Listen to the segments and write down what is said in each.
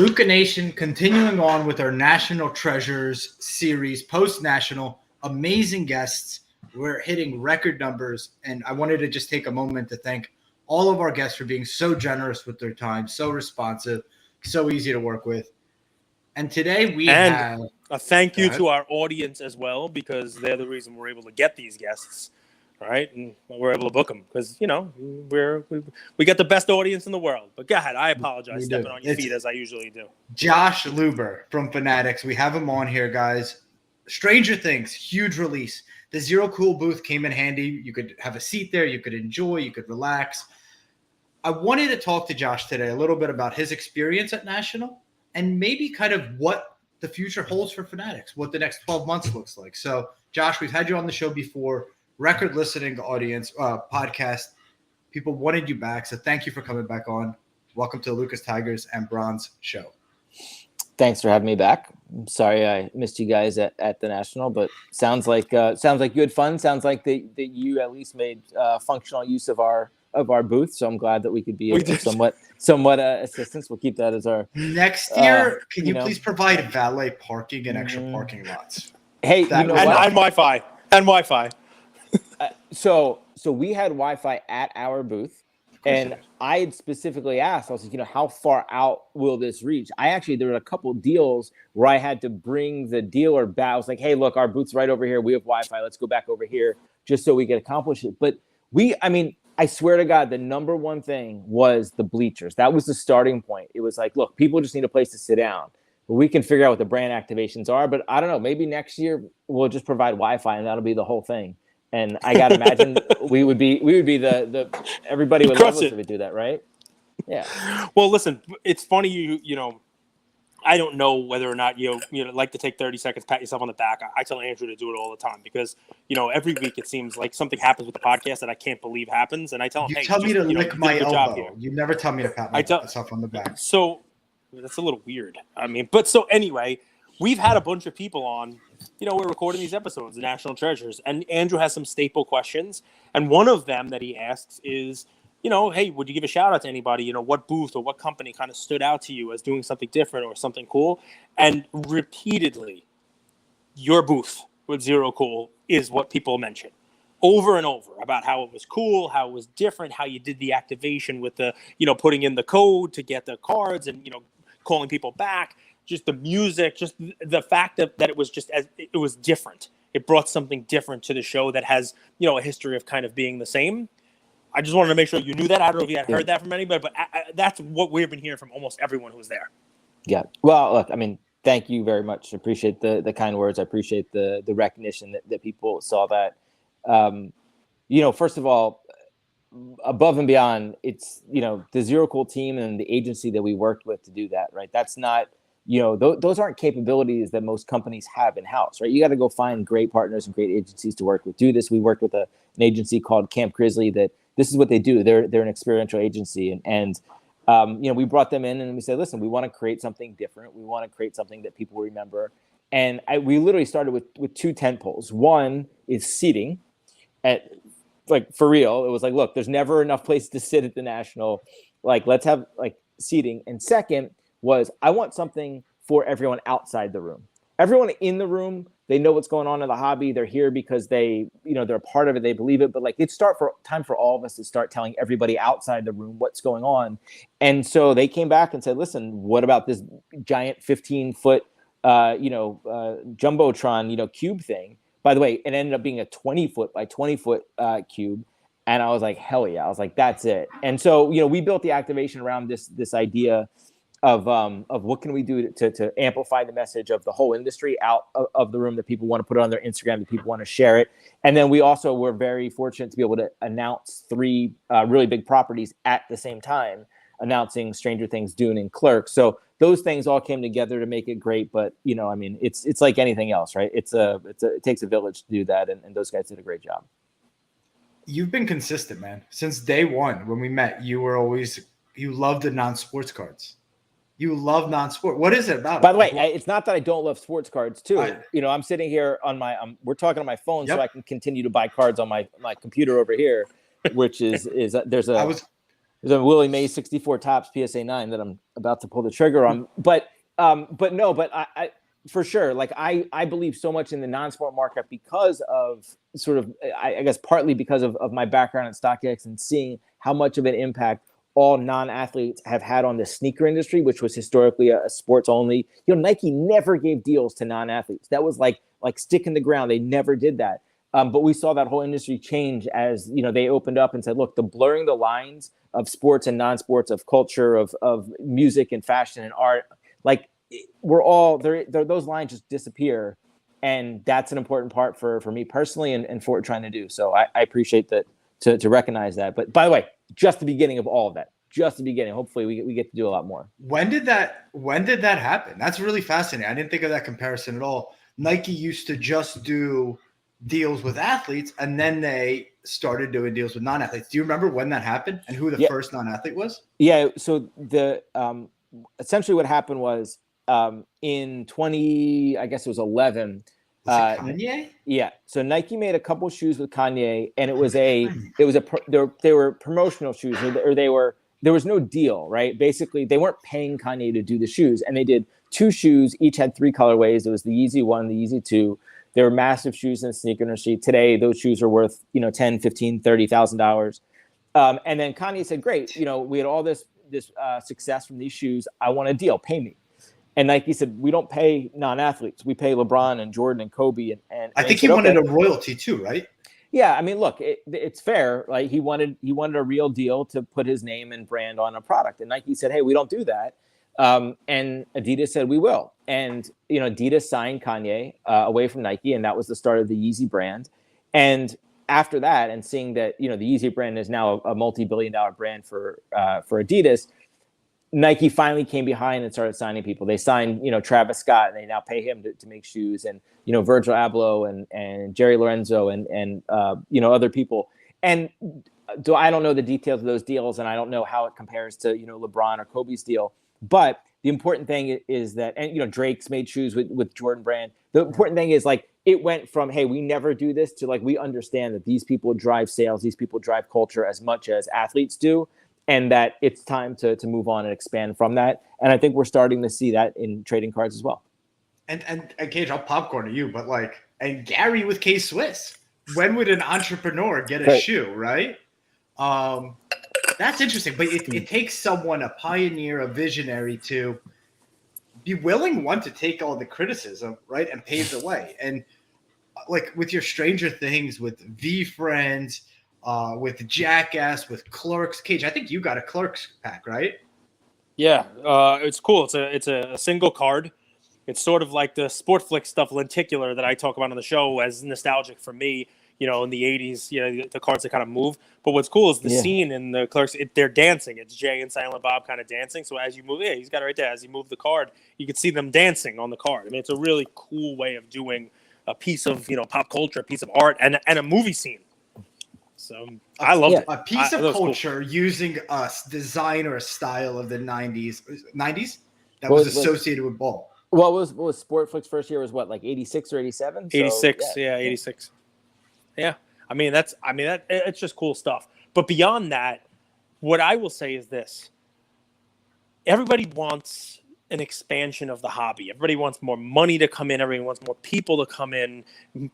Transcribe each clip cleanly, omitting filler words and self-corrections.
Luca Nation, continuing on with our National Treasures series, post-national, amazing guests. We're hitting record numbers, and I wanted to just take a moment to thank all of our guests for being so generous with their time, so responsive, so easy to work with. And today we have a thank you to our audience as well, because they're the reason we're able to get these guests, right? And we're able to book them because, you know, we got the best audience in the world. But go ahead. I apologize stepping on your feet as I usually do. Josh Luber from Fanatics. We have him on here, guys. Stranger Things, huge release. The Zero Cool booth came in handy. You could have a seat there. You could enjoy. You could relax. I wanted to talk to Josh today a little bit about his experience at National and maybe kind of what the future holds for Fanatics, what the next 12 months looks like. So, Josh, we've had you on the show before. Record listening audience, podcast. People wanted you back, so thank you for coming back on. Welcome to the Lucas Tigers and Bronze show. Thanks for having me back. I'm sorry I missed you guys at the National, but sounds like you had fun. Sounds like that you at least made functional use of our booth. So I'm glad that we could be of somewhat assistance. We'll keep that as our next year. Can you please provide valet parking and extra parking lots? Hey, and Wi-Fi. So we had Wi-Fi at our booth, and I had specifically asked, I was like, how far out will this reach? There were a couple of deals where I had to bring the dealer back. I was like, hey, look, our booth's right over here. We have Wi-Fi. Let's go back over here just so we can accomplish it. But I swear to God, the number one thing was the bleachers. That was the starting point. It was like, look, people just need a place to sit down. We can figure out what the brand activations are, but I don't know. Maybe next year we'll just provide Wi-Fi, and that'll be the whole thing. And I gotta imagine we would be the everybody would love us if we do that, right? Yeah. Well, listen, it's funny you know. I don't know whether or not you like to take 30 seconds, pat yourself on the back. I tell Andrew to do it all the time because every week it seems like something happens with the podcast that I can't believe happens, and I tell him, "Hey, tell me to lick my elbow. You never tell me to pat myself on the back." So that's a little weird. But so anyway, we've had a bunch of people on. We're recording these episodes, the National Treasures, and Andrew has some staple questions, and one of them that he asks is, hey, would you give a shout out to anybody? What booth or what company kind of stood out to you as doing something different or something cool? And repeatedly, your booth with Zero Cool is what people mention over and over about how it was cool, how it was different, how you did the activation with the, putting in the code to get the cards and, calling people back, just the music, just the fact that it was it was different. It brought something different to the show that has, a history of kind of being the same. I just wanted to make sure you knew that. I don't know if you had heard that from anybody, but that's what we've been hearing from almost everyone who was there. Yeah. Well, look, thank you very much. I appreciate the kind words. I appreciate the recognition that people saw that. First of all, above and beyond, it's, the Zero Cool team and the agency that we worked with to do that, right? That's not, those aren't capabilities that most companies have in-house, right? You got to go find great partners and great agencies to work with. Do this. We worked with an agency called Camp Grizzly that this is what they do. They're an experiential agency. And we brought them in and we said, listen, we want to create something different. We want to create something that people remember. And we literally started with two tent poles. One is seating for real. It was like, look, there's never enough place to sit at the National. Let's have seating. And second was I want something for everyone outside the room. Everyone in the room, they know what's going on in the hobby. They're here because they're a part of it. They believe it. But it's time for all of us to start telling everybody outside the room what's going on. And so they came back and said, listen, what about this giant 15-foot, Jumbotron, cube thing? By the way, it ended up being a 20-foot by 20-foot cube. And I was like, hell yeah. I was like, that's it. And so, we built the activation around this idea of what can we do to amplify the message of the whole industry out of the room, that people want to put it on their Instagram, that people want to share it. And then we also were very fortunate to be able to announce 3 really big properties at the same time, announcing Stranger Things, Dune, and Clerks. So those things all came together to make it great. But, it's like anything else, right? It takes a village to do that. And those guys did a great job. You've been consistent, man. Since day one, when we met, you loved the non-sports cards. You love non-sport. What is it about? By the way, it's not that I don't love sports cards too. I'm sitting here on my, we're talking on my phone, so I can continue to buy cards on my computer over here, which is there's a. There's a Willie Mays 64 Topps PSA 9 that I'm about to pull the trigger on. But I for sure, like I believe so much in the non-sport market because of sort of, I guess partly because of my background at StockX and seeing how much of an impact all non-athletes have had on the sneaker industry, which was historically a sports only. Nike never gave deals to non-athletes. That was like stick in the ground. They never did that. But we saw that whole industry change as, they opened up and said, look, the blurring the lines of sports and non-sports, of culture, of music and fashion and art, like we're all there, those lines just disappear. And that's an important part for me personally and for what we're trying to do. So I appreciate that to recognize that. But by the way, just the beginning of all of that, just the beginning. Hopefully we get to do a lot more. When did that happen? That's really fascinating. I didn't think of that comparison at all. Nike used to just do deals with athletes, and then they started doing deals with non-athletes. Do you remember when that happened and who the first non-athlete was? Yeah. So the essentially what happened was in 20, I guess it was 11. Was it Kanye? Yeah. So Nike made a couple shoes with Kanye, and they were promotional shoes, or there was no deal, right? Basically, they weren't paying Kanye to do the shoes, and they did 2 shoes. Each had 3 colorways. It was the Yeezy 1, the Yeezy 2. They were massive shoes in the sneaker industry. Today, those shoes are worth, $10, $15, $30,000. And then Kanye said, great, we had all this success from these shoes. I want a deal. Pay me. And Nike said, we don't pay non-athletes. We pay LeBron and Jordan and Kobe. And I think he wanted a royalty too, right? Yeah. I mean, look, it's fair. Like he wanted a real deal to put his name and brand on a product. And Nike said, hey, we don't do that. And Adidas said, we will. And, Adidas signed Kanye away from Nike. And that was the start of the Yeezy brand. And after that, and seeing that, the Yeezy brand is now a multi-billion-dollar brand for Adidas, Nike finally came behind and started signing people. They signed, Travis Scott, and they now pay him to make shoes, and Virgil Abloh and Jerry Lorenzo and other people. And I don't know the details of those deals, and I don't know how it compares to LeBron or Kobe's deal. But the important thing is that, and Drake's made shoes with Jordan Brand. The important thing is like it went from, hey, we never do this, to like we understand that these people drive sales, these people drive culture as much as athletes do. And that it's time to move on and expand from that. And I think we're starting to see that in trading cards as well. And Gage, I'll popcorn to you, but and Gary with K-Swiss. When would an entrepreneur get a shoe, right? That's interesting. But it takes someone, a pioneer, a visionary, to be willing, to take all the criticism, right, and pave the way. And like with your Stranger Things, with V-Friends, with Jackass, with Clerks. Cage, I think you got a Clerks pack, right? Yeah, it's cool. It's a single card. It's sort of like the Sportflix stuff, lenticular, that I talk about on the show as nostalgic for me. In the 80s, the cards that kind of move. But what's cool is the scene in the Clerks. They're dancing. It's Jay and Silent Bob kind of dancing. So as you move, he's got it right there. As you move the card, you can see them dancing on the card. I mean, it's a really cool way of doing a piece of pop culture, a piece of art, and a movie scene. So I loved it. A piece of culture using a design or a style of the 90s that was associated with ball. Well, what was Sportflix first year was what, like 86 or 87? 86, 86. Yeah. I mean, it's just cool stuff. But beyond that, what I will say is this. Everybody wants an expansion of the hobby. Everybody wants more money to come in. Everybody wants more people to come in,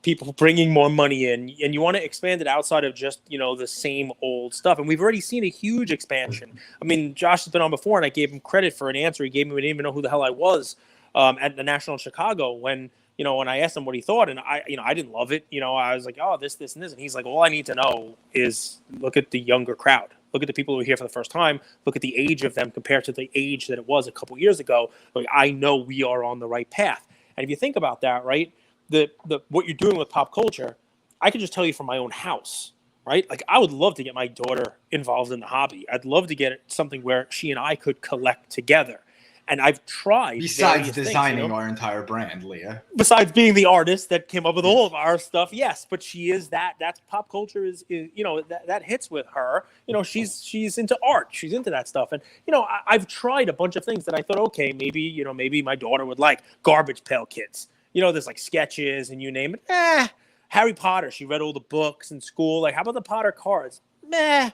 people bringing more money in. And you want to expand it outside of just, the same old stuff. And we've already seen a huge expansion. I mean, Josh has been on before, and I gave him credit for an answer. He gave me, I didn't even know who the hell I was at the National in Chicago when I asked him what he thought. And I didn't love it. I was like, oh, this, and this. And he's like, all I need to know is look at the younger crowd. Look at the people who are here for the first time. Look at the age of them compared to the age that it was a couple years ago. Like, I know we are on the right path. And if you think about that, right, the what you're doing with pop culture, I can just tell you from my own house, right? Like, I would love to get my daughter involved in the hobby. I'd love to get something where she and I could collect together. And I've tried. Besides designing our entire brand, Leah. Besides being the artist that came up with all of our stuff, yes. But she is that's pop culture is that hits with her. She's into art. She's into that stuff. And I've tried a bunch of things that I thought, okay, maybe my daughter would like. Garbage Pail Kids. There's like sketches and you name it. Harry Potter. She read all the books in school. Like, how about the Potter cards? Meh.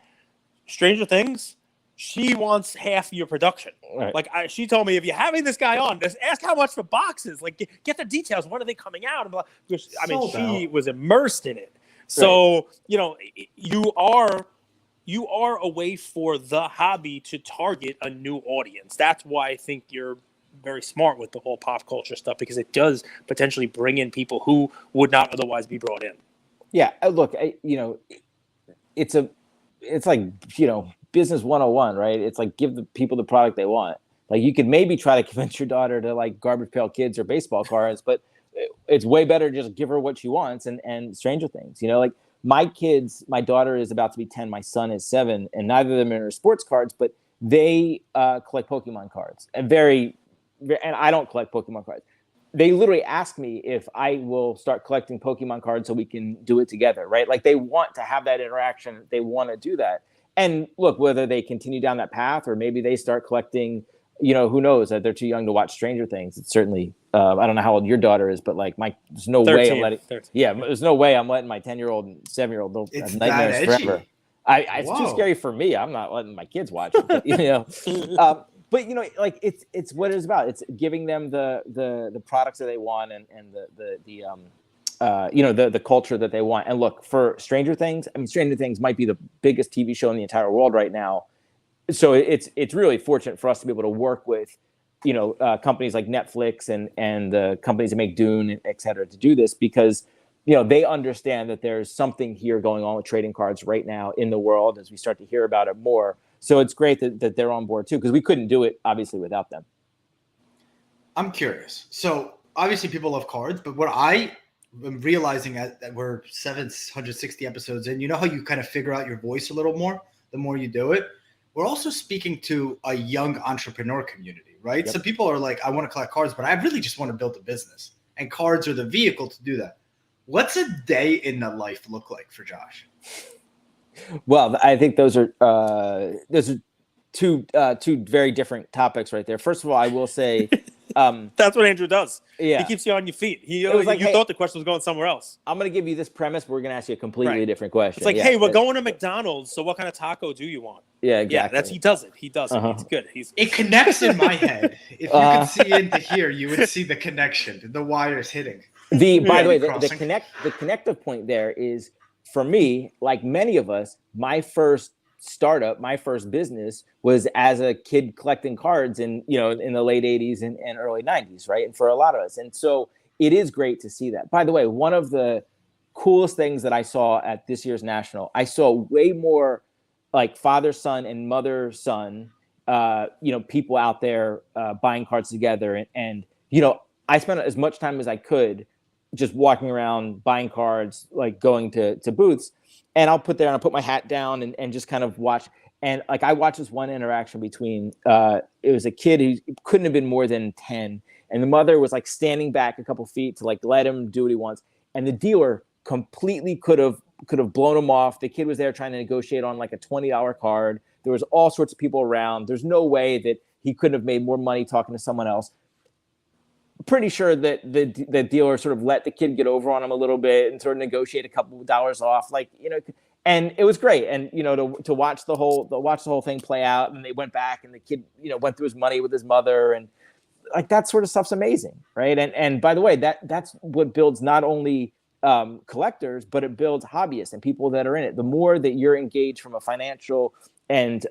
Stranger Things. she wants half your production. Right. Like she told me, if you're having this guy on, just ask how much the boxes. Like get the details. When are they coming out? And blah. I mean, she was immersed in it. So you know, you are a way for the hobby to target a new audience. That's why I think you're very smart with the whole pop culture stuff, because it does potentially bring in people who would not otherwise be brought in. Yeah, look, it's like, business 101, right? It's like, give the people the product they want. Like, you could maybe try to convince your daughter to like Garbage Pail Kids or baseball cards, but it's way better to just give her what she wants and Stranger Things. Like my daughter is about to be 10, my son is 7, and neither of them are sports cards, but they collect Pokemon cards, and I don't collect Pokemon cards. They literally ask me if I will start collecting Pokemon cards so we can do it together, right? Like, they want to have that interaction. They want to do that. And look, whether they continue down that path or maybe they start collecting, who knows, that they're too young to watch Stranger Things. It's certainly, I don't know how old your daughter is, but like there's no 13, way I'm letting, 13. Yeah, there's no way I'm letting my 10-year-old and 7-year-old, they'll have nightmares forever. It's too scary for me. I'm not letting my kids watch it, but, but like it's what it's about. It's giving them the products that they want and the culture that they want. And look, for Stranger Things, I mean, Stranger Things might be the biggest TV show in the entire world right now. So it's really fortunate for us to be able to work with, companies like Netflix and the companies that make Dune, et cetera, to do this, because they understand that there's something here going on with trading cards right now in the world as we start to hear about it more. So it's great that they're on board too, because we couldn't do it obviously without them. I'm curious. So obviously people love cards, but what I am realizing that we're 760 episodes in, how you kind of figure out your voice a little more the more you do it. We're also speaking to a young entrepreneur community, right? Yep. So people are like, I want to collect cards, but I really just want to build a business, and cards are the vehicle to do that. What's a day in the life look like for Josh? Well, I think those are two very different topics right there. First of all, I will say that's what Andrew does. Yeah, he keeps you on your feet. You thought the question was going somewhere else. I'm going to give you this premise, but we're going to ask you a completely different question. It's like, hey, we're going to McDonald's, so what kind of taco do you want? Yeah, exactly. Yeah, he does it. He does it. It's good. It connects in my head. If you could see into here, you would see the connection, the wires hitting. By the way, the connective point there is, for me, like many of us, my first startup, my first business was as a kid collecting cards in the late 80s and early 90s, right? And for a lot of us. And so it is great to see that. By the way, one of the coolest things that I saw at this year's National, I saw way more like father-son and mother-son, people out there buying cards together. And I spent as much time as I could just walking around buying cards, like going to booths, and I'll put my hat down and just kind of watch. And like, I watched this one interaction between, it was a kid who couldn't have been more than 10. And the mother was like standing back a couple feet to like let him do what he wants. And the dealer completely could have blown him off. The kid was there trying to negotiate on like a $20 card. There was all sorts of people around. There's no way that he couldn't have made more money talking to someone else. Pretty sure that the dealer sort of let the kid get over on him a little bit and sort of negotiate a couple of dollars off, and it was great. And to watch the whole thing play out, and they went back, and the kid went through his money with his mother, and like that sort of stuff's amazing, right? And by the way, that's what builds not only collectors, but it builds hobbyists and people that are in it. The more that you're engaged from a financial and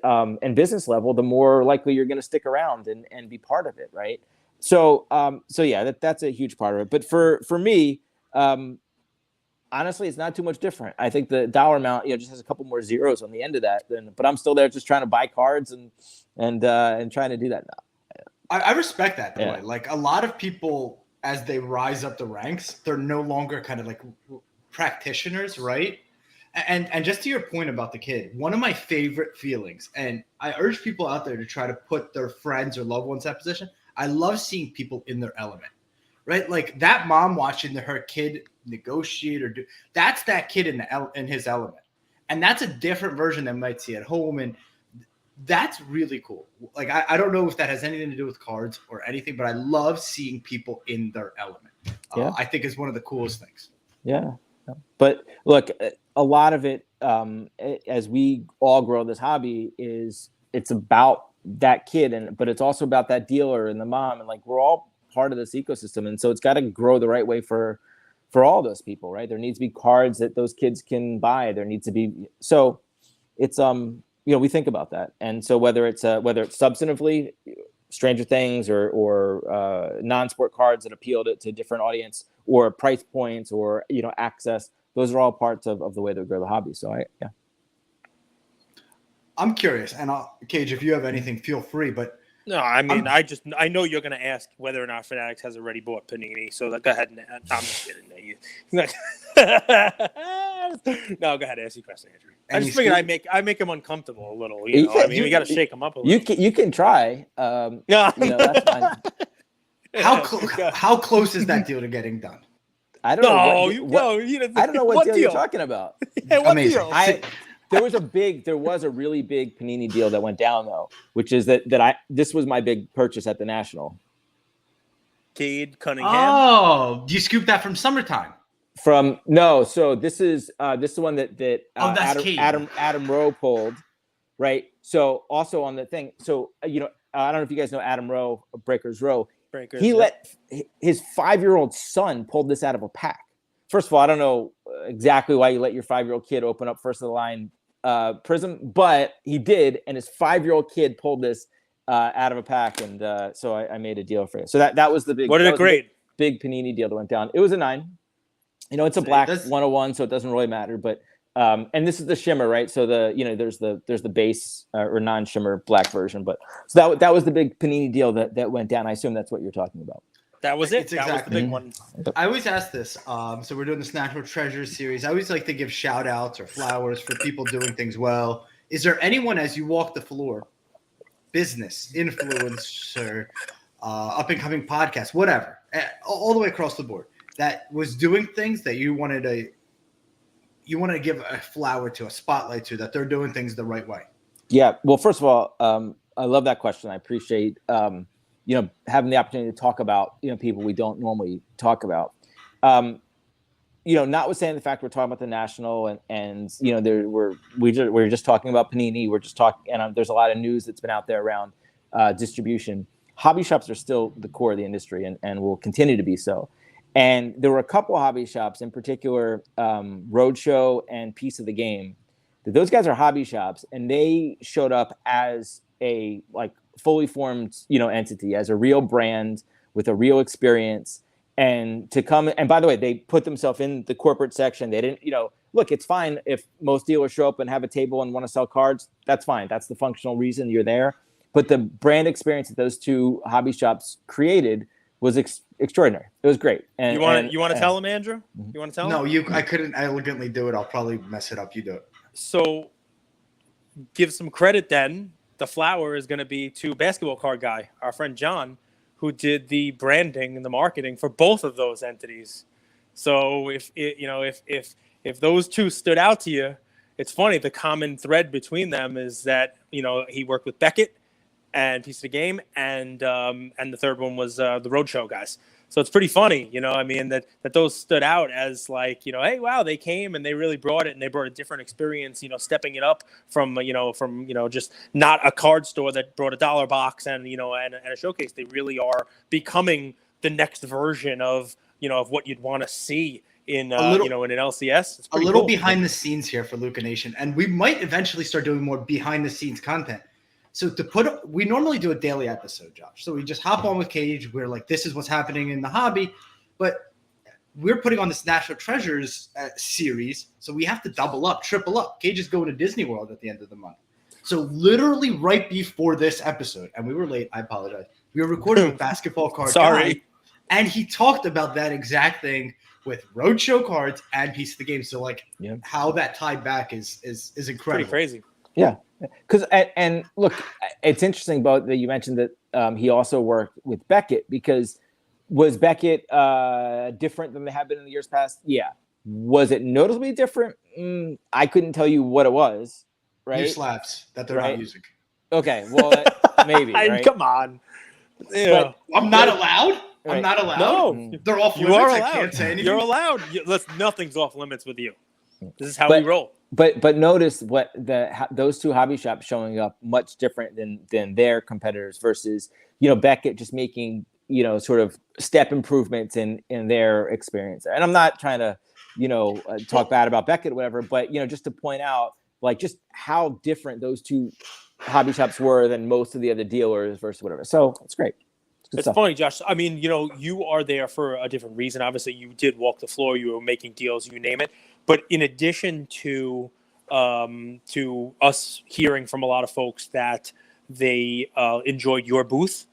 business level, the more likely you're going to stick around and be part of it, right? So yeah, that's a huge part of it. But for me, honestly, it's not too much different. I think the dollar amount, just has a couple more zeros on the end of that. But I'm still there just trying to buy cards and trying to do that now. I respect that, by the way. Like, a lot of people, as they rise up the ranks, they're no longer kind of like practitioners, right? And just to your point about the kid, one of my favorite feelings, and I urge people out there to try to put their friends or loved ones in that position. I love seeing people in their element, right? Like that mom watching her kid negotiate or do, that's that kid in his element. And that's a different version than might see at home. And that's really cool. Like, I don't know if that has anything to do with cards or anything, but I love seeing people in their element. I think it's one of the coolest things. Yeah. But look, a lot of it, as we all grow this hobby, is it's about that kid, but it's also about that dealer and the mom, and like we're all part of this ecosystem, and so it's got to grow the right way for all those people, right? There needs to be cards that those kids can buy. There needs to be, so it's we think about that, and so whether it's substantively Stranger Things or non-sport cards that appeal to different audience, or price points, or access, those are all parts of the way to grow the hobby. So I'm curious, and Cage, if you have anything, feel free. But no, I mean, I know you're going to ask whether or not Fanatics has already bought Panini. So go ahead. I'm just kidding. No, go ahead. Ask your question, Andrew. I just figured I make him uncomfortable a little. You got to shake him up a little. You can try. That's fine. How close is that deal to getting done? I don't know. I don't know what deal you're talking about. Yeah, what deal? There was a really big Panini deal that went down though, which is that this was my big purchase at the National. Cade Cunningham. Oh, you scooped that from summertime? So this is the one that Adam Rowe pulled, right? So also on the thing, so I don't know if you guys know Adam Rowe of Breakers Row. He let his 5-year-old son pulled this out of a pack. First of all, I don't know exactly why you let your 5-year-old kid open up first of the line Prism, but he did, and his 5-year-old kid pulled this out of a pack, and so I made a deal for it. So that was the big. What did it grade? Big Panini deal that went down. It was a 9. It's a black 101, so it doesn't really matter. But and this is the shimmer, right? So there's the base or non-shimmer black version. But so that was the big Panini deal that went down. I assume that's what you're talking about. That was it. It's exactly. That was the big one. I always ask this. So we're doing this National Treasures series. I always like to give shout outs or flowers for people doing things well. Is there anyone, as you walk the floor, business, influencer, up and coming podcast, whatever, all the way across the board, that was doing things that you wanted to give a flower to, a spotlight to, that they're doing things the right way? Yeah. Well, first of all, I love that question. I appreciate having the opportunity to talk about people we don't normally talk about. Notwithstanding the fact we're talking about the National and we're just talking about Panini. We're just talking, and there's a lot of news that's been out there around distribution. Hobby shops are still the core of the industry and will continue to be so. And there were a couple of hobby shops, in particular, Roadshow and Piece of the Game. Those guys are hobby shops, and they showed up as a fully formed, entity, as a real brand with a real experience, and to come. And by the way, they put themselves in the corporate section. They didn't, look, it's fine if most dealers show up and have a table and want to sell cards. That's fine. That's the functional reason you're there. But the brand experience that those two hobby shops created was extraordinary. It was great. And you want to tell him, Andrew? You want to tell him? No, I couldn't elegantly do it. I'll probably mess it up. You do it. So give some credit then. The flower is going to be to basketball card guy, our friend John, who did the branding and the marketing for both of those entities. So if those two stood out to you, it's funny. The common thread between them is that he worked with Beckett and Piece of the Game, and the third one was the Roadshow guys. So it's pretty funny, that those stood out as hey, wow, they came and they really brought it, and they brought a different experience, stepping it up from just not a card store that brought a dollar box and a showcase. They really are becoming the next version of what you'd want to see in in an LCS. It's a little cool. Behind the scenes here for Luca Nation, and we might eventually start doing more behind the scenes content. So we normally do a daily episode, Josh. So we just hop on with Cage. We're like, this is what's happening in the hobby. But we're putting on this National Treasures series. So we have to double up, triple up. Cage is going to Disney World at the end of the month. So literally right before this episode, and we were late, I apologize. We were recording with Basketball Card Guy, and he talked about that exact thing with Roadshow cards and Piece of the Game. So how that tied back is incredible. Pretty crazy. Yeah. Because and look, it's interesting, Bo, that you mentioned that he also worked with Beckett, because was Beckett different than they have been in the years past? Yeah. Was it noticeably different? I couldn't tell you what it was. Right? New slaps that they're not using. Okay, well, maybe. Right? Come on. Yeah. I'm not allowed. Right. I'm not allowed. No, they're off limits. You are allowed. I can't say anything. You're allowed. Nothing's off limits with you. This is how we roll. but notice what those two hobby shops showing up much different than their competitors versus, Beckett just making, sort of step improvements in their experience. And I'm not trying to, talk bad about Beckett or whatever, but, just to point out like just how different those two hobby shops were than most of the other dealers versus whatever. So it's great. It's funny, Josh. I mean, you are there for a different reason. Obviously, you did walk the floor. You were making deals, you name it. But in addition to us hearing from a lot of folks that they enjoyed your booth,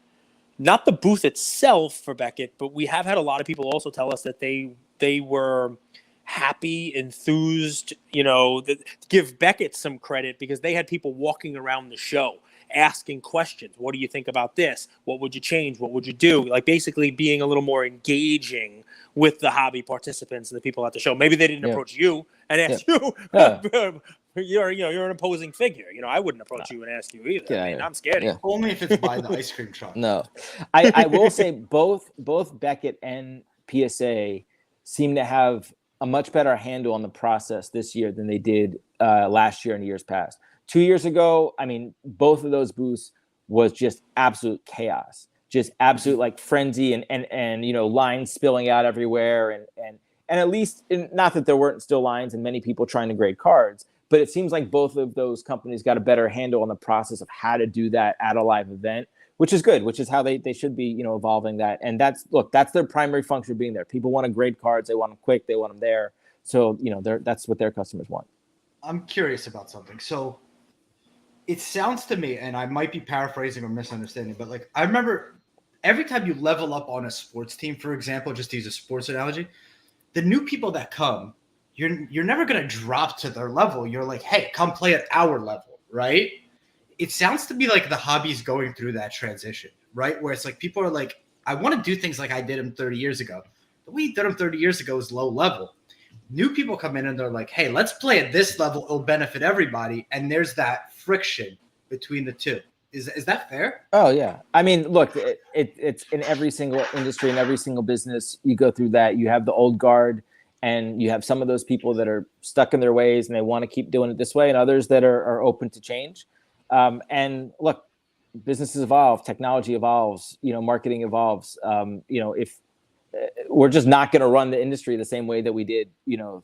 not the booth itself for Beckett, but we have had a lot of people also tell us that they were happy, enthused, give Beckett some credit because they had people walking around the show asking questions. What do you think about this? What would you change? What would you do? Like basically being a little more engaging with the hobby participants and the people at the show. Maybe they didn't approach you and ask you. You're an opposing figure. I wouldn't approach you and ask you either. I mean, I'm scared. Yeah. Only if it's by the ice cream truck. No, I will say both Beckett and PSA seem to have a much better handle on the process this year than they did last year and years past. 2 years ago, I mean, both of those booths was just absolute chaos, just absolute like frenzy and lines spilling out everywhere. And at least, not that there weren't still lines and many people trying to grade cards, but it seems like both of those companies got a better handle on the process of how to do that at a live event, which is good, which is how they should be, evolving that. And that's their primary function of being there. People want to grade cards. They want them quick. They want them there. So, that's what their customers want. I'm curious about something. So it sounds to me, and I might be paraphrasing or misunderstanding, but like I remember every time you level up on a sports team, for example, just to use a sports analogy, the new people that come, you're never going to drop to their level. You're like, hey, come play at our level, right? It sounds to me like the hobby's going through that transition, right? Where it's like people are like, I want to do things like I did them 30 years ago. The way you did them 30 years ago is low level. New people come in and they're like, hey, let's play at this level. It'll benefit everybody. And there's that friction between the two. Is that fair? Oh, yeah. I mean, look, it's in every single industry, in every single business, you go through that. You have the old guard and you have some of those people that are stuck in their ways and they want to keep doing it this way, and others that are open to change. And look, businesses evolve, technology evolves, marketing evolves. If we're just not going to run the industry the same way that we did,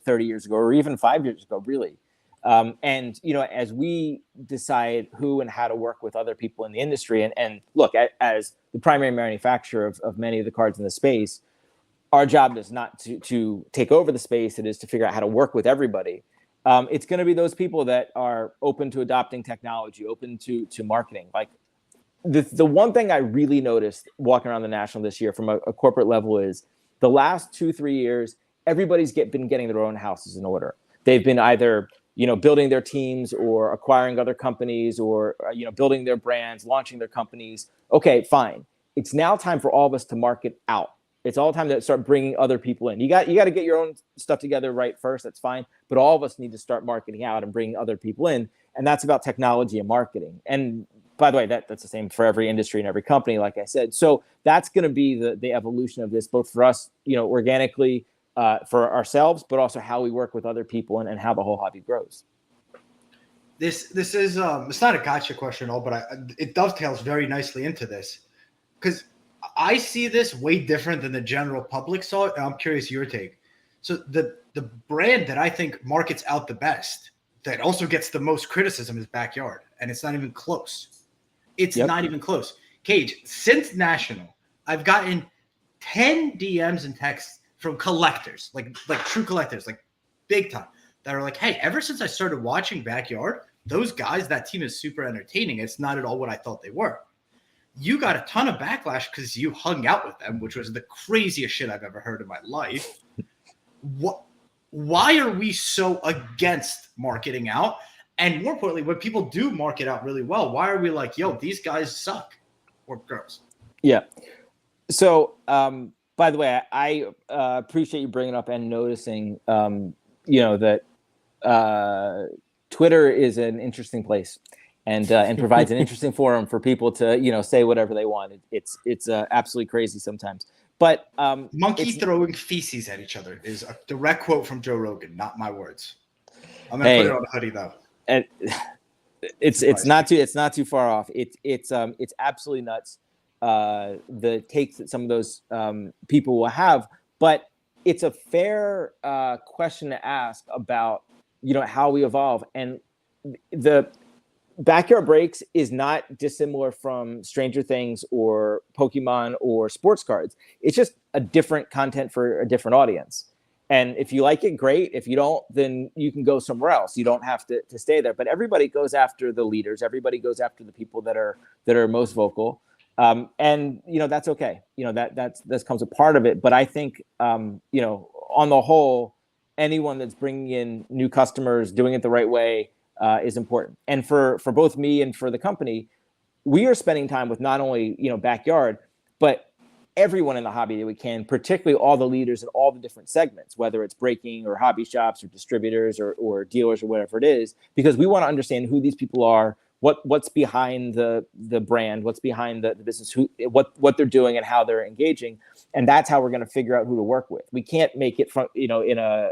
30 years ago or even 5 years ago, really. And as we decide who and how to work with other people in the industry, and look, as the primary manufacturer of many of the cards in the space, our job is not to take over the space. It is to figure out how to work with everybody. It's going to be those people that are open to adopting technology, open to marketing. Like the one thing I really noticed walking around the National this year from a corporate level is the last 2-3 years, everybody's been getting their own houses in order. They've been either, building their teams or acquiring other companies or, building their brands, launching their companies. Okay, fine. It's now time for all of us to market out. It's all time to start bringing other people in. You got to get your own stuff together right first. That's fine. But all of us need to start marketing out and bringing other people in. And that's about technology and marketing. And by the way, that's the same for every industry and every company, like I said. So that's going to be the evolution of this, both for us, organically, for ourselves, but also how we work with other people and how the whole hobby grows. This is it's not a gotcha question at all, but it dovetails very nicely into this because I see this way different than the general public saw it, and I'm curious your take. So the brand that I think markets out the best, that also gets the most criticism, is Backyard, and it's not even close. It's not even close. Cage, since National, I've gotten 10 DMs and texts from collectors, like true collectors, like big time, that are like, hey, ever since I started watching Backyard, those guys, that team is super entertaining. It's not at all what I thought they were. You got a ton of backlash because you hung out with them, which was the craziest shit I've ever heard in my life. Why are we so against marketing out? And more importantly, when people do market out really well, why are we like, yo, these guys suck, or girls? Yeah. So, by the way, I appreciate you bringing up and noticing, that Twitter is an interesting place and provides an interesting forum for people to, say whatever they want. It's absolutely crazy sometimes. But monkey throwing feces at each other is a direct quote from Joe Rogan, not my words. I'm gonna put it on a hoodie though. And it's not too far off. It's absolutely nuts. The takes that some of those people will have, but it's a fair question to ask about, how we evolve. And the Backyard Breaks is not dissimilar from Stranger Things or Pokemon or sports cards. It's just a different content for a different audience. And if you like it, great. If you don't, then you can go somewhere else. You don't have to stay there. But everybody goes after the leaders. Everybody goes after the people that are most vocal. And that's okay. That comes a part of it. But I think on the whole, anyone that's bringing in new customers, doing it the right way, is important. And for both me and for the company, we are spending time with not only Backyard, but everyone in the hobby that we can, particularly all the leaders in all the different segments, whether it's breaking or hobby shops or distributors or dealers or whatever it is, because we want to understand who these people are, what's behind the brand, what's behind the business, what they're doing and how they're engaging. And that's how we're going to figure out who to work with. We can't make it from, in a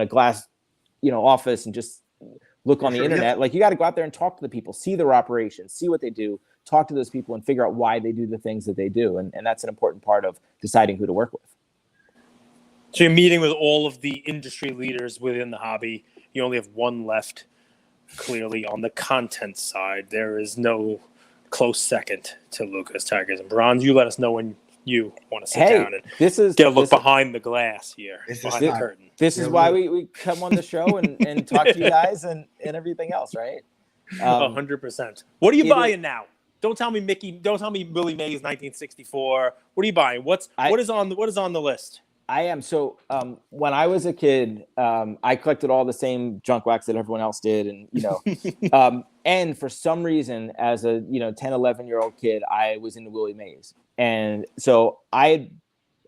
glass, office and just look on the internet. Like, you got to go out there and talk to the people, see their operations, see what they do, talk to those people and figure out why they do the things that they do. And that's an important part of deciding who to work with. So you're meeting with all of the industry leaders within the hobby. You only have one left, clearly, on the content side. There is no close second to Lucas, Tigers, and Bronze. You let us know when you want to sit down and get a look behind the glass here, behind the curtain. This is why we come on the show and talk to you guys and everything else, right? 100%. What are you buying now? Don't tell me Mickey. Don't tell me Willie Mays 1964. What are you buying? What is on the list? I am. So when I was a kid, I collected all the same junk wax that everyone else did. And, and for some reason, as a 10, 11-year-old kid, I was into Willie Mays. And so I'd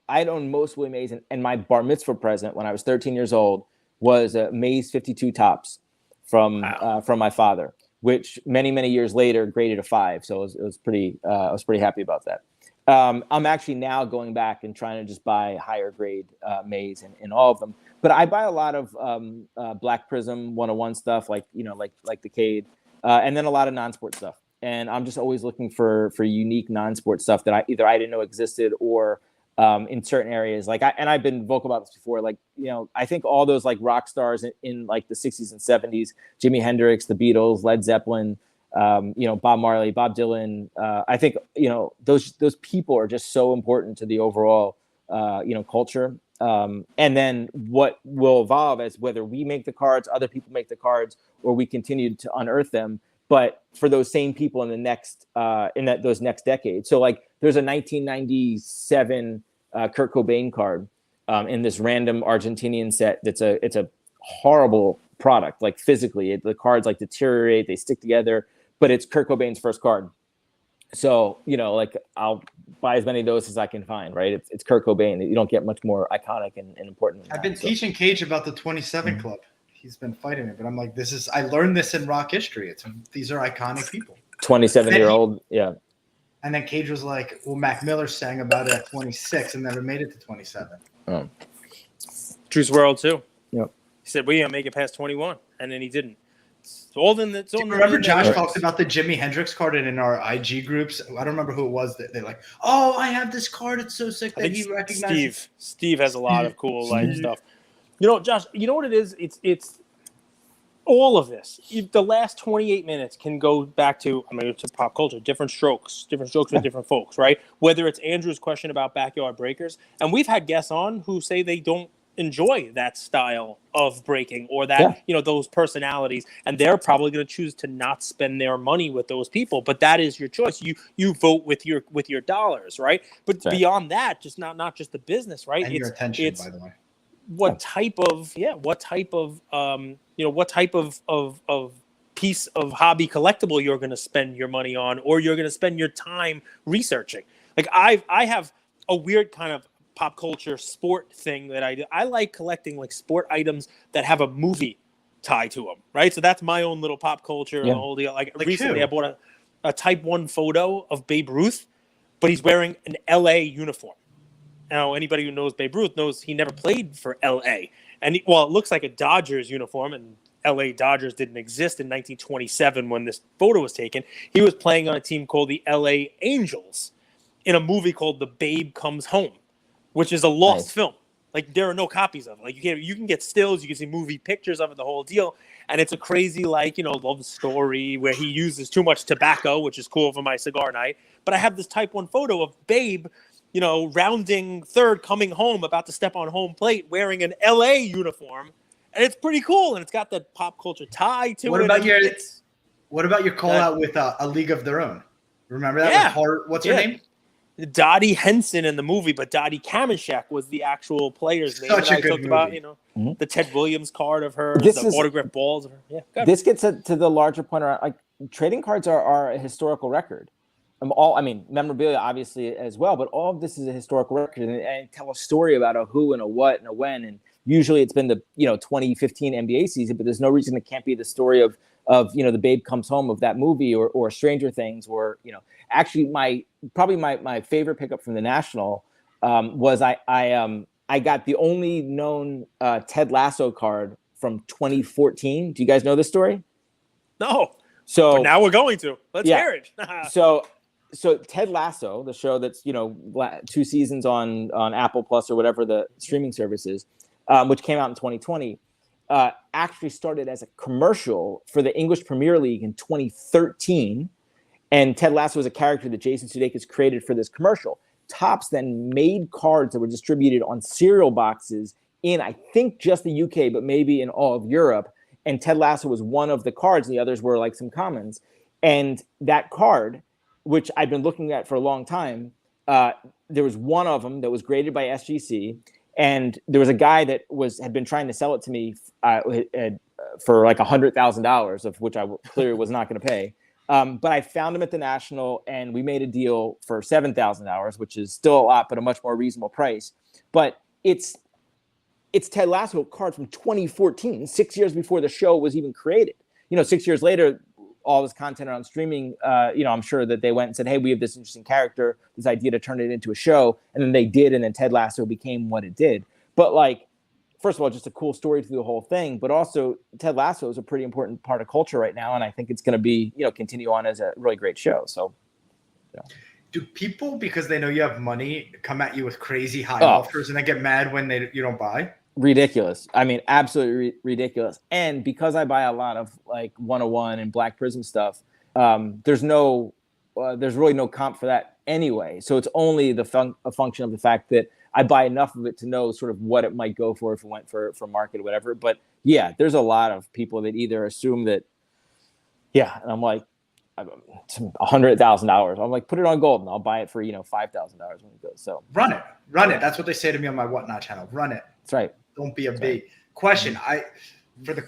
owned most Willie Mays. And my bar mitzvah present when I was 13 years old was a Mays 52 tops from my father, which many years later graded a 5. So it was pretty, I was pretty happy about that. I'm actually now going back and trying to just buy higher grade Mays in all of them. But I buy a lot of Black Prism 101 stuff, like the Cade, and then a lot of non-sport stuff. And I'm just always looking for unique non-sport stuff that I didn't know existed, or in certain areas. And I've been vocal about this before. I think all those rock stars in the 60s and 70s, Jimi Hendrix, the Beatles, Led Zeppelin, Bob Marley, Bob Dylan. I think, those people are just so important to the overall, culture. And then what will evolve as whether we make the cards, other people make the cards, or we continue to unearth them. But for those same people in the next, those next decades. So there's a 1997 Kurt Cobain card in this random Argentinian set. it's a horrible product. Physically, the cards deteriorate, they stick together. But it's Kurt Cobain's first card. So, I'll buy as many of those as I can find, right? It's Kurt Cobain. You don't get much more iconic and important. I've been teaching Cage about the 27 Club. He's been fighting me, but I'm like, I learned this in rock history. These are iconic people. 27-year-old, yeah. And then Cage was like, well, Mac Miller sang about it at 26 and never made it to 27. Oh. Juice WRLD too. Yep. He said, we didn't make it past 21, and then he didn't. Remember Josh talked about the Jimi Hendrix card in our IG groups? I don't remember who it was. They're like, oh, I have this card. It's so sick that he recognizes. Steve has a lot of cool stuff. Josh, you know what it is? It's all of this. The last 28 minutes can go back to pop culture, different strokes with different folks, right? Whether it's Andrew's question about backyard breakers, and we've had guests on who say they don't enjoy that style of breaking or that those personalities, and they're probably going to choose to not spend their money with those people, but that is your choice. You vote with your dollars, right? But beyond that, just not just the business, right? And your attention, by the way. What type of piece of hobby collectible you're going to spend your money on, or you're going to spend your time researching. I have a weird kind of pop culture sport thing that I do. I like collecting sport items that have a movie tie to them, right? So that's my own little pop culture and the whole deal. Recently I bought a Type 1 photo of Babe Ruth, but he's wearing an LA uniform. Now, anybody who knows Babe Ruth knows he never played for L.A. And it looks like a Dodgers uniform, and L.A. Dodgers didn't exist in 1927 when this photo was taken. He was playing on a team called the L.A. Angels in a movie called The Babe Comes Home, which is a lost film. Like, there are no copies of it. Like, you can get stills, you can see movie pictures of it, the whole deal. And it's a crazy, love story where he uses too much tobacco, which is cool for my cigar night. But I have this type 1 photo of Babe, rounding third, coming home, about to step on home plate, wearing an LA uniform, and it's pretty cool. And it's got the pop culture tie to it. What about your call out with A League of Their Own? Remember that? Yeah. What's her name? Dottie Henson in the movie, but Dottie Kamashek was the actual player's name. Such and a good movie. About, the Ted Williams card of her, autographed balls of her. Yeah. This gets to the larger point around, like, trading cards are a historical record. Memorabilia obviously as well, but all of this is a historical record and tell a story about a who and a what and a when. And usually it's been the 2015 NBA season, but there's no reason it can't be the story of the Babe Comes Home of that movie or Stranger Things or actually my favorite pickup from the National was I got the only known Ted Lasso card from 2014. Do you guys know this story? No. So but now we're going to. Let's hear it. So Ted Lasso, the show that's 2 seasons on Apple Plus or whatever the streaming service is, which came out in 2020, actually started as a commercial for the English Premier League in 2013, and Ted Lasso was a character that Jason Sudeikis created for this commercial. Topps then made cards that were distributed on cereal boxes in, I think, just the UK, but maybe in all of Europe. And Ted Lasso was one of the cards, and the others were like some commons. And that card, which I've been looking at for a long time, there was one of them that was graded by SGC, and there was a guy that had been trying to sell it to me for like $100,000, of which I clearly was not going to pay. But I found him at the National, and we made a deal for $7,000, which is still a lot, but a much more reasonable price. But it's Ted Lasso card from 2014, 6 years before the show was even created. 6 years later, all this content on streaming, I'm sure that they went and said, hey, we have this interesting character, this idea to turn it into a show. And then they did. And then Ted Lasso became what it did. But first of all, just a cool story through the whole thing. But also Ted Lasso is a pretty important part of culture right now. And I think it's going to be, continue on as a really great show. So, Do people, because they know you have money, come at you with crazy high offers and then get mad when you don't buy? Ridiculous. Absolutely ridiculous. And because I buy a lot of 101 and Black Prism stuff, there's really no comp for that anyway. So it's only a function of the fact that I buy enough of it to know sort of what it might go for if it went for market or whatever. But yeah, there's a lot of people that either assume that, and I'm like, $100,000. I'm like, put it on gold and I'll buy it for, $5,000 when it goes. So run it. That's what they say to me on my Whatnot channel. Run it. That's right. Don't be a big question.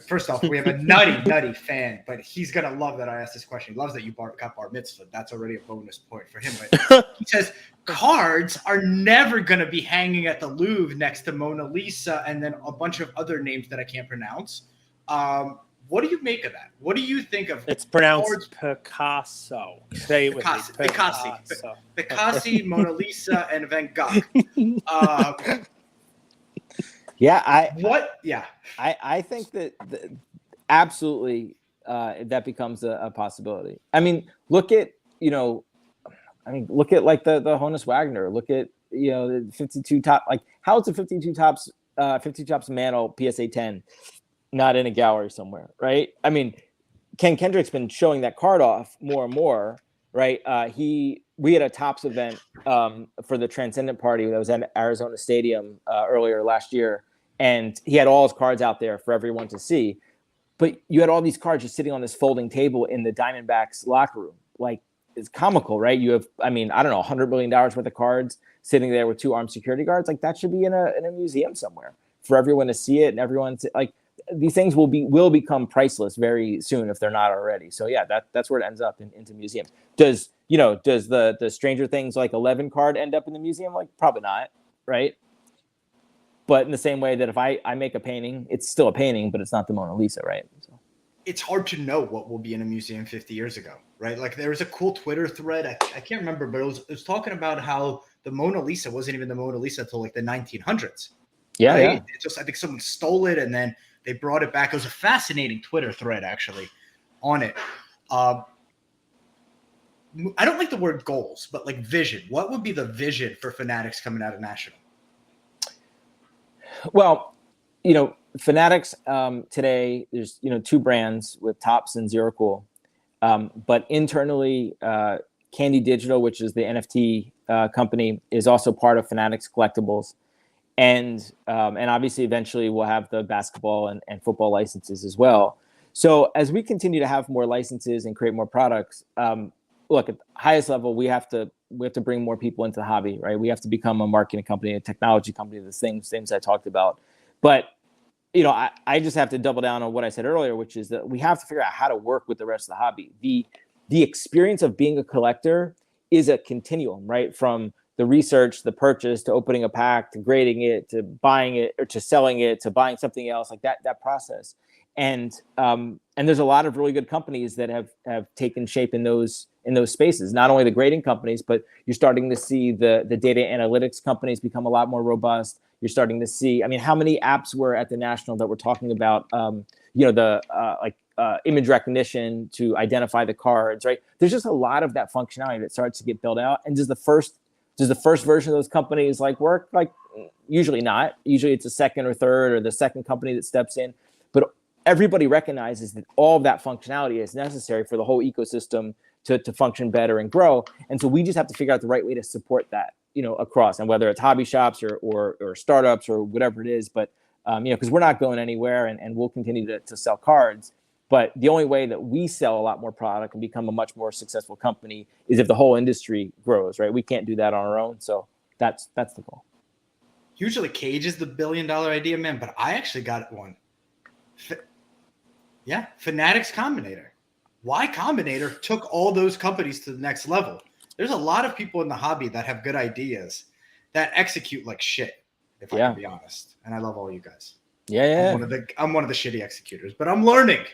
First off, we have a nutty fan, but he's gonna love that I asked this question. He loves that you got bar mitzvah. That's already a bonus point for him. But he says cards are never gonna be hanging at the Louvre next to Mona Lisa and then a bunch of other names that I can't pronounce. What do you make of that? What do you think of? It's pronounced Picasso. Say it with me. Picasso, Mona Lisa, and Van Gogh. I think that absolutely that becomes a possibility. Look at the Honus Wagner. Look at the 52 top. How is the 52 tops 50 tops mantle PSA 10 not in a gallery somewhere, right? Ken Kendrick's been showing that card off more and more, right? We had a Topps event for the Transcendent Party that was at Arizona Stadium earlier last year, and he had all his cards out there for everyone to see. But you had all these cards just sitting on this folding table in the Diamondbacks locker room. It's comical, right? You have, I don't know, $100 million worth of cards sitting there with 2 armed security guards. That should be in a museum somewhere for everyone to see it, and everyone to, these things will become priceless very soon if they're not already. So yeah, that's where it ends up into museums. Does the Stranger Things 11 card end up in the museum? Probably not, right? But in the same way that if I make a painting, it's still a painting, but it's not the Mona Lisa, right? So. It's hard to know what will be in a museum 50 years ago. right? Like there was a cool Twitter thread. I can't remember, but it was talking about how the Mona Lisa wasn't even the Mona Lisa until like the 1900s. Yeah, right? yeah. It just I think someone stole it and then they brought it back. It was a fascinating Twitter thread actually on it. I don't like the word goals, but like vision. What would be the vision for Fanatics coming out of National? Well, Fanatics today, there's, two brands with Topps and Zero Cool. But internally, Candy Digital, which is the NFT company, is also part of Fanatics Collectibles. And obviously, eventually, we'll have the basketball and football licenses as well. So as we continue to have more licenses and create more products, look, at the highest level, we have to bring more people into the hobby, right? We have to become a marketing company, a technology company, the things I talked about. But I just have to double down on what I said earlier, which is that we have to figure out how to work with the rest of the hobby. The experience of being a collector is a continuum, right? From the research, the purchase, to opening a pack, to grading it, to buying it, or to selling it, to buying something else, like that process. And there's a lot of really good companies that have taken shape in those spaces. Not only the grading companies, but you're starting to see the data analytics companies become a lot more robust. You're starting to see, how many apps were at the National that were talking about, image recognition to identify the cards, right? There's just a lot of that functionality that starts to get built out. And does the first version of those companies work? Usually not. Usually it's a second or third or the second company that steps in. But everybody recognizes that all of that functionality is necessary for the whole ecosystem to function better and grow. And so we just have to figure out the right way to support that, across, and whether it's hobby shops or startups or whatever it is. But, because we're not going anywhere and we'll continue to sell cards. But the only way that we sell a lot more product and become a much more successful company is if the whole industry grows, right? We can't do that on our own. So that's the goal. Usually Cage is the $1 billion idea, man, but I actually got one. Fanatics Combinator. Y Combinator took all those companies to the next level. There's a lot of people in the hobby that have good ideas that execute like shit, if I can be honest. And I love all you guys. Yeah. I'm one of the shitty executors, but I'm learning.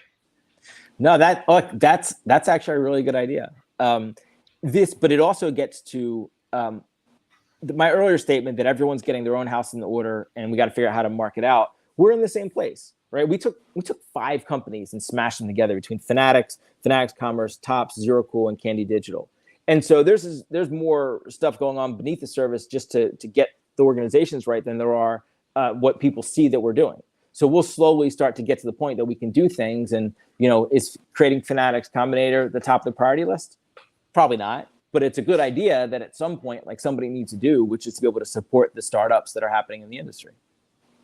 No, that's actually a really good idea. But it also gets to my earlier statement that everyone's getting their own house in order, and we got to figure out how to mark it out. We're in the same place, right? We took 5 companies and smashed them together between Fanatics Commerce, Topps, Zero Cool, and Candy Digital. And so there's more stuff going on beneath the surface just to get the organizations right than there are what people see that we're doing. So we'll slowly start to get to the point that we can do things. And, is creating Fanatics Combinator the top of the priority list? Probably not. But it's a good idea that at some point, somebody needs to do, which is to be able to support the startups that are happening in the industry.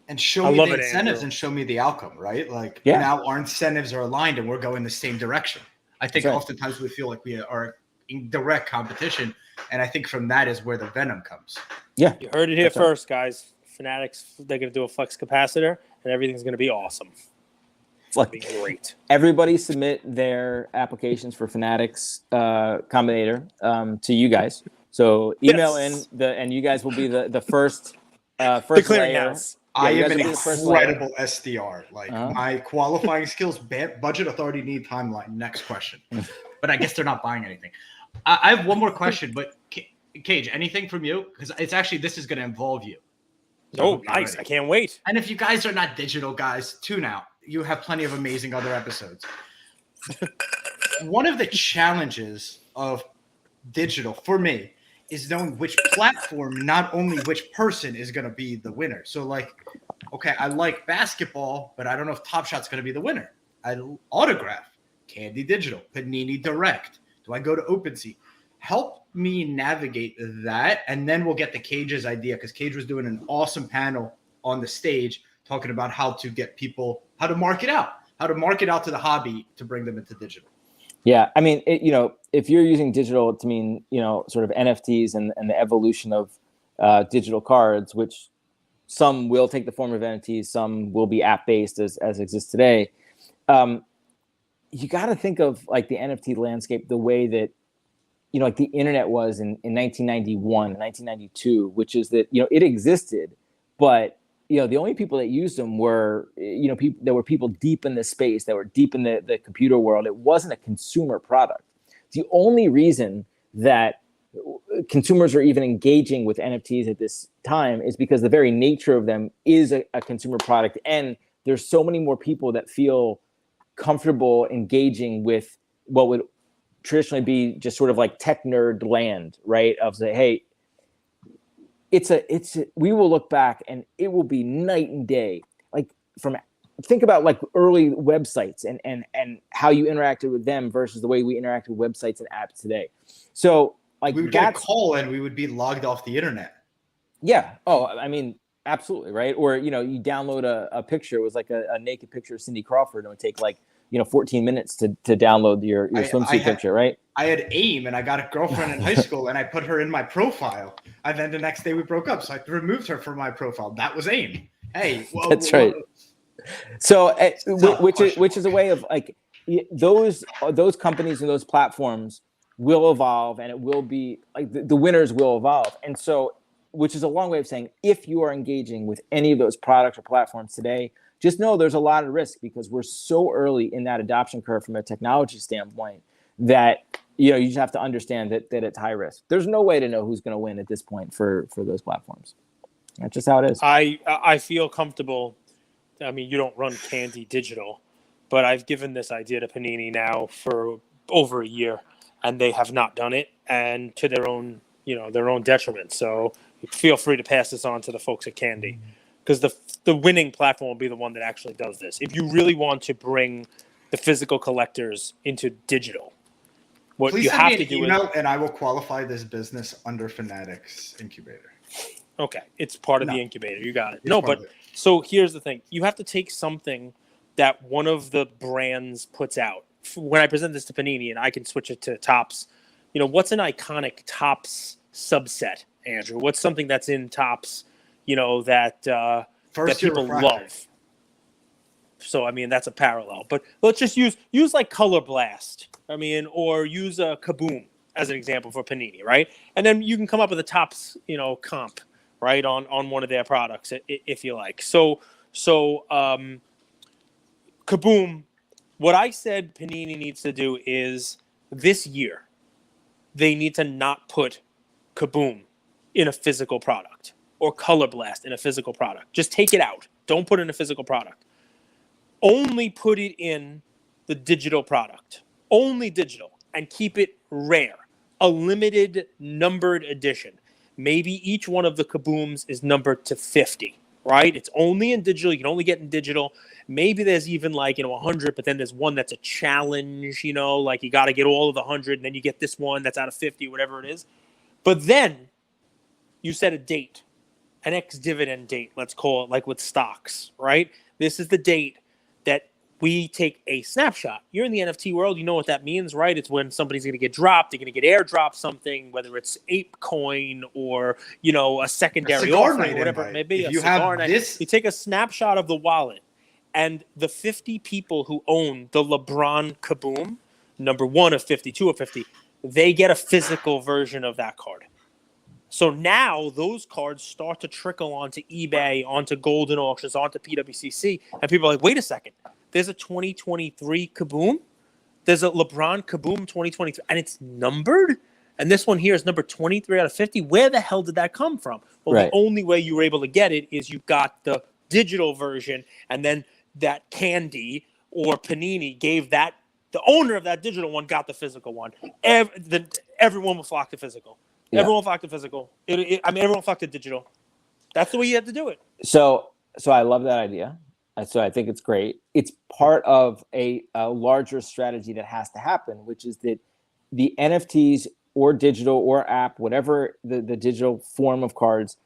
And show me the incentives and show me the outcome, right? Now our incentives are aligned and we're going the same direction. I think oftentimes we feel like we are in direct competition. And I think from that is where the venom comes. Yeah. You heard it here first, guys. Fanatics, they're going to do a flex capacitor and everything's going to be awesome. It's going to be great. Everybody submit their applications for Fanatics Combinator to you guys. So email in and you guys will be the first the layer. I am an incredible SDR. My qualifying skills, budget, authority, need, timeline. Next question. But I guess they're not buying anything. I have one more question, but Cage, anything from you? Because it's actually, this is going to involve you. Oh, nice. I can't wait. And if you guys are not digital guys, tune out. You have plenty of amazing other episodes. One of the challenges of digital for me is knowing which platform, not only which person is going to be the winner. So I like basketball, but I don't know if Top Shot's going to be the winner. I autograph, Candy Digital, Panini Direct. Do I go to OpenSea? Help me navigate that, and then we'll get the Cage's idea, because Cage was doing an awesome panel on the stage talking about how to get people, how to market out to the hobby to bring them into digital. Yeah, if you're using digital to mean, sort of NFTs and the evolution of digital cards, which some will take the form of NFTs, some will be app-based as exists today. You got to think of the NFT landscape the way that, the internet was in 1991, 1992, which is that, it existed, but the only people that used them were, people deep in the space, that were deep in the computer world. It wasn't a consumer product. The only reason that consumers are even engaging with NFTs at this time is because the very nature of them is a consumer product, and there's so many more people that feel comfortable engaging with what would traditionally be just sort of like tech nerd land, right? Of say, hey, we will look back and it will be night and day. Like think about like early websites and how you interacted with them versus the way we interact with websites and apps today. So like we would get a call and we would be logged off the internet. Yeah. Oh, I mean, absolutely. Right. Or, you download a picture. It was like a naked picture of Cindy Crawford. And it would take like, 14 minutes to download your swimsuit picture. Right. I had AIM and I got a girlfriend in high school and I put her in my profile. And then the next day we broke up. So I removed her from my profile. That was AIM. Hey, that's right. So, which is a way of like those companies and those platforms will evolve, and it will be like the winners will evolve. And so, which is a long way of saying, if you are engaging with any of those products or platforms today, just know there's a lot of risk because we're so early in that adoption curve from a technology standpoint that you just have to understand that it's high risk. There's no way to know who's going to win at this point for those platforms. That's just how it is. I feel comfortable. I mean, you don't run Candy Digital, but I've given this idea to Panini now for over a year, and they have not done it, and to their own detriment. So feel free to pass this on to the folks at Candy, because the winning platform will be the one that actually does this. If you really want to bring the physical collectors into digital, what please you send have me to an do email and I will qualify this business under Fanatics Incubator. Okay, it's part of the incubator. You got it. It's so here's the thing. You have to take something that one of the brands puts out. When I present this to Panini, and I can switch it to Topps, what's an iconic Topps subset, Andrew? What's something that's in Topps, that people love? So, I mean, that's a parallel. But let's just use like Color Blast, or use a Kaboom as an example for Panini, right? And then you can come up with a Topps, comp, right, on one of their products if you like. So Kaboom, what I said Panini needs to do is this year they need to not put Kaboom in a physical product or Color Blast in a physical product. Just take it out. Don't put it in a physical product. Only put it in the digital product. Only digital, and keep it rare. A limited numbered edition. Maybe each one of the Kabooms is numbered to 50, right? It's only in digital. You can only get in digital. Maybe there's even 100, but then there's one that's a challenge, like you got to get all of the 100, and then you get this one that's out of 50, whatever it is. But then you set a date, an ex-dividend date, let's call it, like with stocks, right? This is the date that we take a snapshot. You're in the NFT world. You know what that means, right? It's when somebody's going to get dropped. They're going to get airdropped something, whether it's ApeCoin or, a secondary offering, whatever it may be. If you have this, you take a snapshot of the wallet, and the 50 people who own the LeBron Kaboom, number 1 of 50, 2 of 50, they get a physical version of that card. So now those cards start to trickle onto eBay, onto Golden Auctions, onto PWCC, and people are like, wait a second. There's a 2023 Kaboom. There's a LeBron Kaboom 2023, and it's numbered. And this one here is number 23 out of 50. Where the hell did that come from? Well, right. The only way you were able to get it is you got the digital version, and then that Candy or Panini gave that. The owner of that digital one got the physical one. Everyone will flock to physical. Yeah. Everyone flocked to physical. Everyone flocked to digital. That's the way you have to do it. So I love that idea. So I think it's great. It's part of a larger strategy that has to happen, which is that the NFTs or digital or app, whatever the digital form of cards,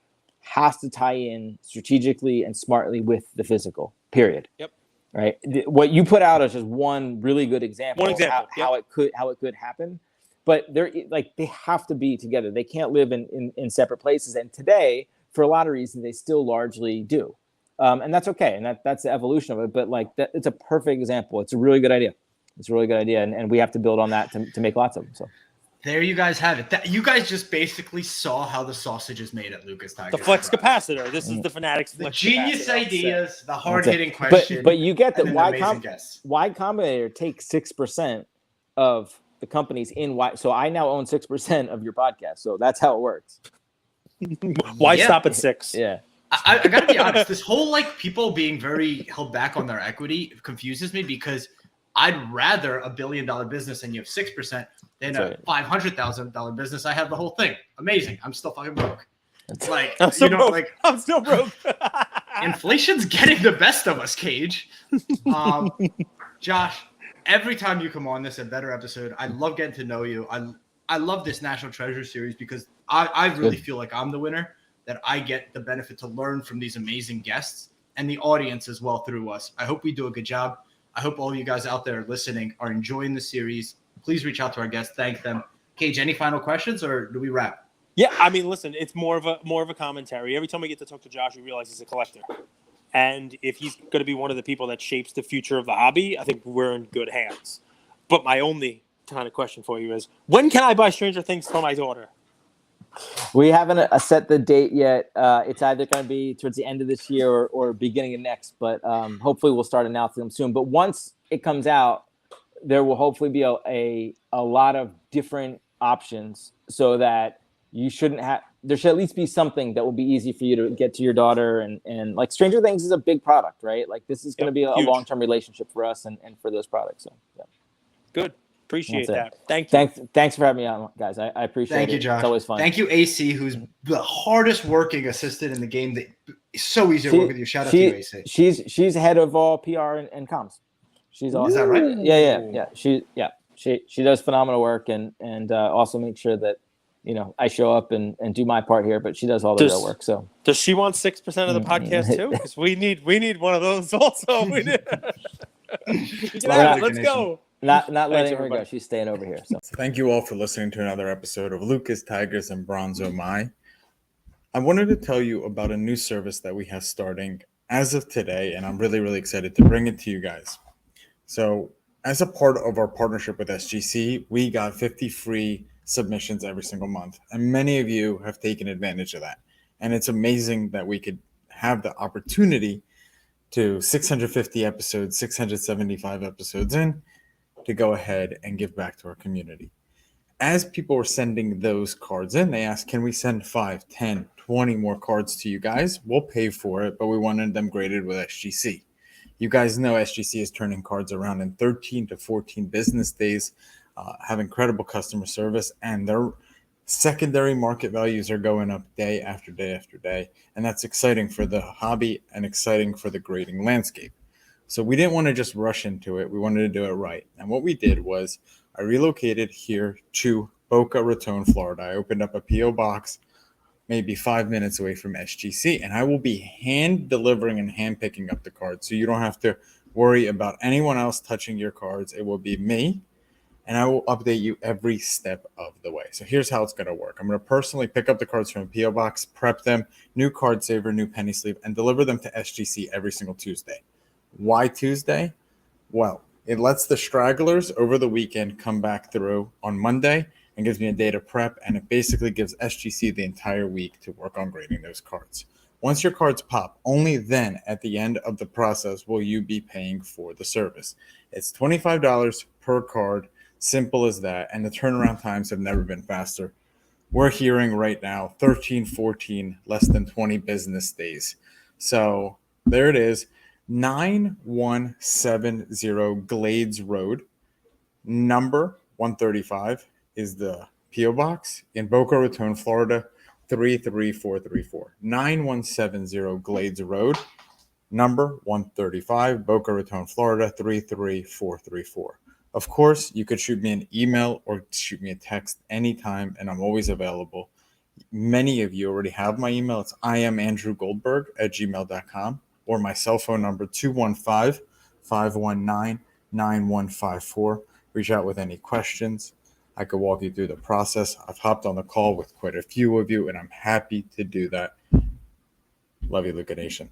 has to tie in strategically and smartly with the physical, period. Yep. Right. What you put out is just one really good example, of how it could happen. But they have to be together. They can't live in separate places. And today, for a lot of reasons, they still largely do. And that's okay. And that's the evolution of it. But it's a perfect example. It's a really good idea. And we have to build on that to make lots of them. So there you guys have it. You guys just basically saw how the sausage is made at Lucas Tigers. The flex capacitor. This is the Fanatics the flex genius capacitor. ideas, the hard-hitting questions. But you get that Y Combinator takes 6% of the companies in why. So I now own 6% of your podcast. So that's how it works. Why Yeah. stop at 6? Yeah. I gotta be honest, this whole like people being very held back on their equity confuses me, because I'd rather a $1 billion business and you have 6% than That's a $500,000 business. I have the whole thing. Amazing. I'm still fucking broke. Like, I'm still broke. like I'm still broke. inflation's getting the best of us, Cage. Josh, every time you come on, this is a better episode. I love getting to know you. I love this National Treasure series because I really feel like I'm the winner, that I get the benefit to learn from these amazing guests and the audience as well through us. I hope we do a good job. I hope all you guys out there listening are enjoying the series. Please reach out to our guests. Thank them. Cage, any final questions, or do we wrap? Yeah, I mean, listen, it's more of a commentary. Every time we get to talk to Josh, we realize he's a collector. And if he's going to be one of the people that shapes the future of the hobby, I think we're in good hands. But my only kind of question for you is, when can I buy Stranger Things for my daughter? We haven't set the date yet. It's either going to be towards the end of this year or beginning of next, but hopefully we'll start announcing them soon. But once it comes out, there will hopefully be a lot of different options, so that there should at least be something that will be easy for you to get to your daughter. And like Stranger Things is a big product, right? Like this is going to be a long-term relationship for us and for those products. So yeah. Good. Appreciate that. Thank you. Thanks for having me on, guys. I appreciate it. Thank you, Josh. It's always fun. Thank you, AC, who's the hardest working assistant in the game. That is so easy to work with you. Shout out to you, AC. She's head of all PR and comms. She's awesome. Is that right? Yeah. She does phenomenal work and also make sure that I show up and do my part here, but she does all the real work. So does she want 6% of the podcast too? Because we need one of those also. We need. Let's go. Not letting her go. She's staying over here. So thank you all for listening to another episode of Lucas, Tigers, and Bronzo My. I wanted to tell you about a new service that we have starting as of today, and I'm really, really excited to bring it to you guys. So as a part of our partnership with SGC, we got 50 free submissions every single month, and many of you have taken advantage of that. And it's amazing that we could have the opportunity to 650 episodes, 675 episodes in, to go ahead and give back to our community. As people were sending those cards in, they asked, can we send 5, 10, 20 more cards to you guys? We'll pay for it, but we wanted them graded with SGC. You guys know SGC is turning cards around in 13 to 14 business days, have incredible customer service, and their secondary market values are going up day after day after day. And that's exciting for the hobby and exciting for the grading landscape. So we didn't want to just rush into it. We wanted to do it right. And what we did was I relocated here to Boca Raton, Florida. I opened up a P.O. box maybe 5 minutes away from SGC, and I will be hand delivering and hand picking up the cards. So you don't have to worry about anyone else touching your cards. It will be me, and I will update you every step of the way. So here's how it's going to work. I'm going to personally pick up the cards from a P.O. box, prep them, new card saver, new penny sleeve, and deliver them to SGC every single Tuesday. Why Tuesday? Well, it lets the stragglers over the weekend come back through on Monday and gives me a day to prep, and it basically gives SGC the entire week to work on grading those cards. Once your cards pop, only then at the end of the process will you be paying for the service. It's $25 per card, simple as that, and the turnaround times have never been faster. We're hearing right now 13, 14, less than 20 business days. So there it is. 9170 Glades Road, number 135 is the P.O. Box in Boca Raton, Florida, 33434. 9170 Glades Road, number 135, Boca Raton, Florida, 33434. Of course, you could shoot me an email or shoot me a text anytime, and I'm always available. Many of you already have my email. It's iamandrewgoldberg@gmail.com. or my cell phone number, 215-519-9154. Reach out with any questions. I could walk you through the process. I've hopped on the call with quite a few of you, and I'm happy to do that. Love you, Luca Nation.